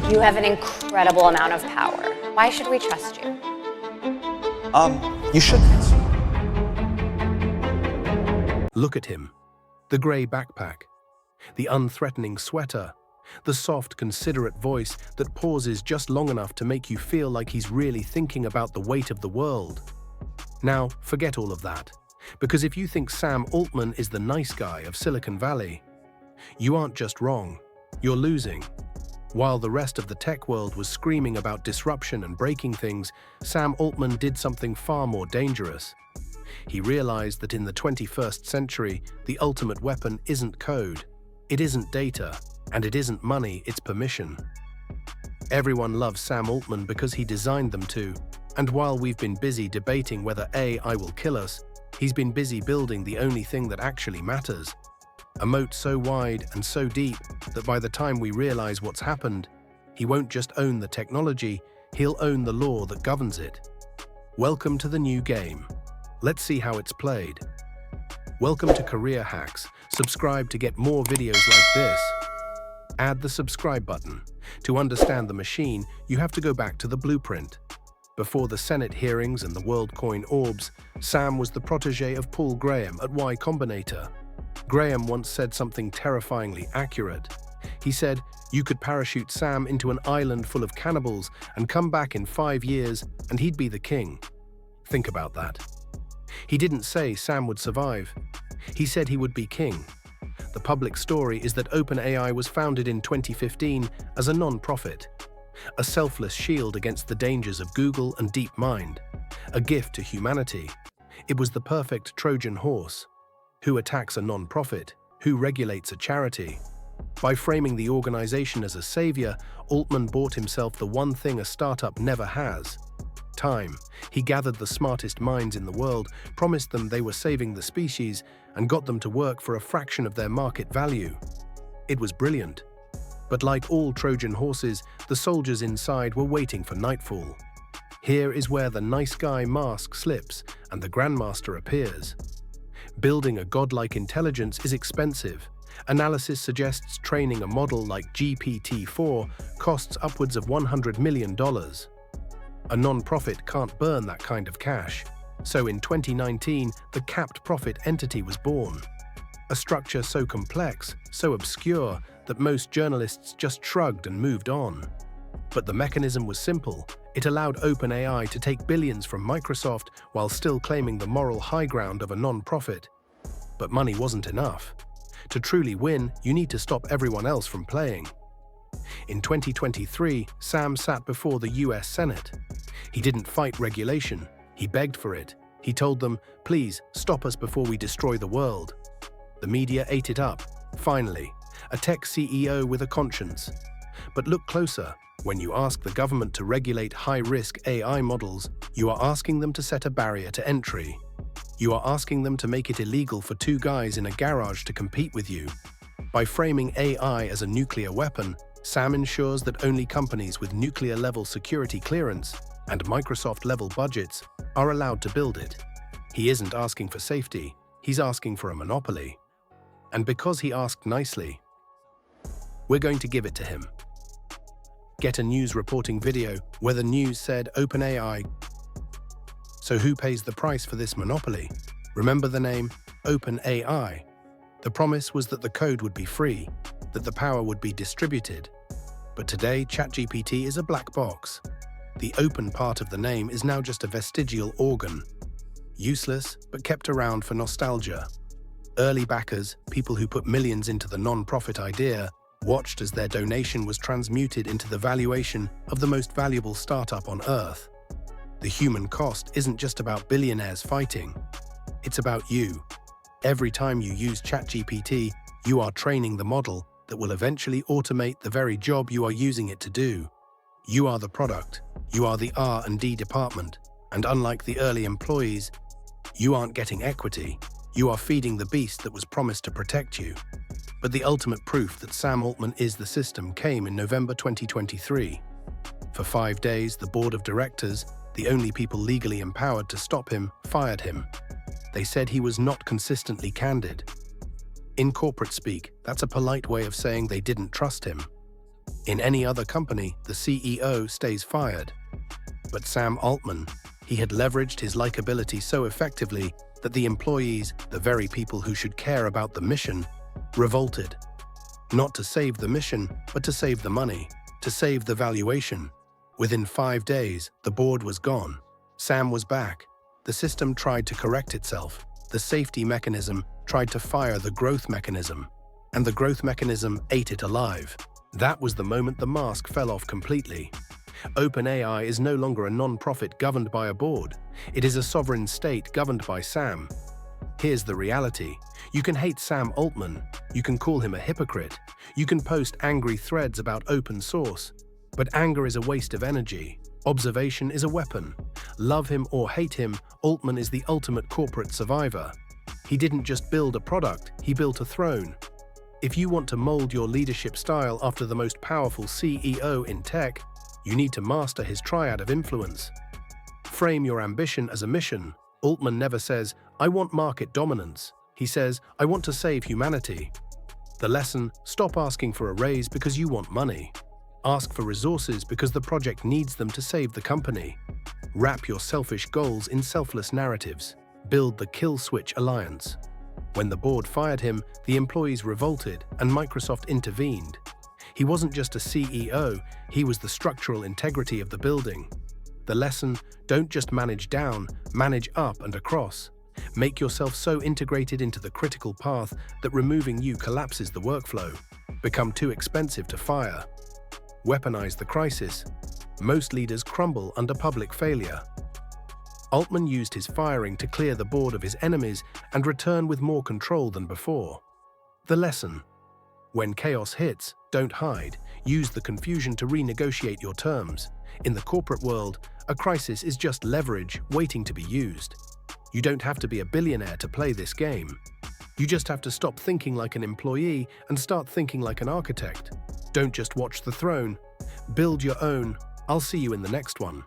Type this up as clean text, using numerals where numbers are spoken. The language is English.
You have an incredible amount of power. Why should we trust you? You shouldn't. Look at him. The grey backpack, the unthreatening sweater, the soft, considerate voice that pauses just long enough to make you feel like he's really thinking about the weight of the world. Now, forget all of that, because if you think Sam Altman is the nice guy of Silicon Valley, you aren't just wrong, you're losing. While the rest of the tech world was screaming about disruption and breaking things, Sam Altman did something far more dangerous. He realized that in the 21st century, the ultimate weapon isn't code, it isn't data, and it isn't money, it's permission. Everyone loves Sam Altman because he designed them to, and while we've been busy debating whether AI will kill us, he's been busy building the only thing that actually matters. A moat so wide and so deep that by the time we realize what's happened, he won't just own the technology, he'll own the law that governs it. Welcome to the new game. Let's see how it's played. Welcome to Career Hacks. Subscribe to get more videos like this. Add the subscribe button. To understand the machine, you have to go back to the blueprint. Before the Senate hearings and the WorldCoin orbs, Sam was the protege of Paul Graham at Y Combinator. Graham once said something terrifyingly accurate. He said, you could parachute Sam into an island full of cannibals and come back in 5 years and he'd be the king. Think about that. He didn't say Sam would survive. He said he would be king. The public story is that OpenAI was founded in 2015 as a non-profit, a selfless shield against the dangers of Google and DeepMind, a gift to humanity. It was the perfect Trojan horse. Who attacks a non-profit? Who regulates a charity? By framing the organization as a savior, Altman bought himself the one thing a startup never has: time. He gathered the smartest minds in the world, promised them they were saving the species, and got them to work for a fraction of their market value. It was brilliant. But like all Trojan horses, the soldiers inside were waiting for nightfall. Here is where the nice guy mask slips and the grandmaster appears. Building a godlike intelligence is expensive. Analysis suggests training a model like GPT-4 costs upwards of $100 million. A non-profit can't burn that kind of cash. So in 2019, the capped profit entity was born. A structure so complex, so obscure, that most journalists just shrugged and moved on. But the mechanism was simple. It allowed OpenAI to take billions from Microsoft while still claiming the moral high ground of a non-profit. But money wasn't enough. To truly win, you need to stop everyone else from playing. In 2023, Sam sat before the US Senate. He didn't fight regulation. He begged for it. He told them, please, stop us before we destroy the world. The media ate it up. Finally, a tech CEO with a conscience. But look closer. When you ask the government to regulate high-risk AI models, you are asking them to set a barrier to entry. You are asking them to make it illegal for two guys in a garage to compete with you. By framing AI as a nuclear weapon, Sam ensures that only companies with nuclear-level security clearance and Microsoft-level budgets are allowed to build it. He isn't asking for safety, he's asking for a monopoly. And because he asked nicely, we're going to give it to him. Get a news reporting video where the news said OpenAI. So who pays the price for this monopoly? Remember the name OpenAI. The promise was that the code would be free, that the power would be distributed. But today, ChatGPT is a black box. The open part of the name is now just a vestigial organ. Useless, but kept around for nostalgia. Early backers, people who put millions into the non-profit idea, watched as their donation was transmuted into the valuation of the most valuable startup on Earth. The human cost isn't just about billionaires fighting. It's about you. Every time you use ChatGPT, you are training the model that will eventually automate the very job you are using it to do. You are the product. You are the R&D department. And unlike the early employees, you aren't getting equity. You are feeding the beast that was promised to protect you. But the ultimate proof that Sam Altman is the system came in November 2023. For 5 days, the board of directors, the only people legally empowered to stop him, fired him. They said he was not consistently candid. In corporate speak, that's a polite way of saying they didn't trust him. In any other company, the CEO stays fired. But Sam Altman, he had leveraged his likability so effectively that the employees, the very people who should care about the mission, revolted. Not to save the mission, but to save the money, to save the valuation. Within 5 days, the board was gone. Sam was back. The system tried to correct itself. The safety mechanism tried to fire the growth mechanism. And the growth mechanism ate it alive. That was the moment the mask fell off completely. OpenAI is no longer a non-profit governed by a board. It is a sovereign state governed by Sam. Here's the reality. You can hate Sam Altman. You can call him a hypocrite. You can post angry threads about open source. But anger is a waste of energy. Observation is a weapon. Love him or hate him, Altman is the ultimate corporate survivor. He didn't just build a product, he built a throne. If you want to mold your leadership style after the most powerful CEO in tech, you need to master his triad of influence. Frame your ambition as a mission. Altman never says, "I want market dominance." He says, "I want to save humanity." The lesson: stop asking for a raise because you want money. Ask for resources because the project needs them to save the company. Wrap your selfish goals in selfless narratives. Build the kill switch alliance. When the board fired him, the employees revolted and Microsoft intervened. He wasn't just a CEO, he was the structural integrity of the building. The lesson: don't just manage down, manage up and across. Make yourself so integrated into the critical path that removing you collapses the workflow. Become too expensive to fire. Weaponize the crisis. Most leaders crumble under public failure. Altman used his firing to clear the board of his enemies and return with more control than before. The lesson: when chaos hits, don't hide. Use the confusion to renegotiate your terms. In the corporate world, a crisis is just leverage waiting to be used. You don't have to be a billionaire to play this game. You just have to stop thinking like an employee and start thinking like an architect. Don't just watch the throne. Build your own. I'll see you in the next one.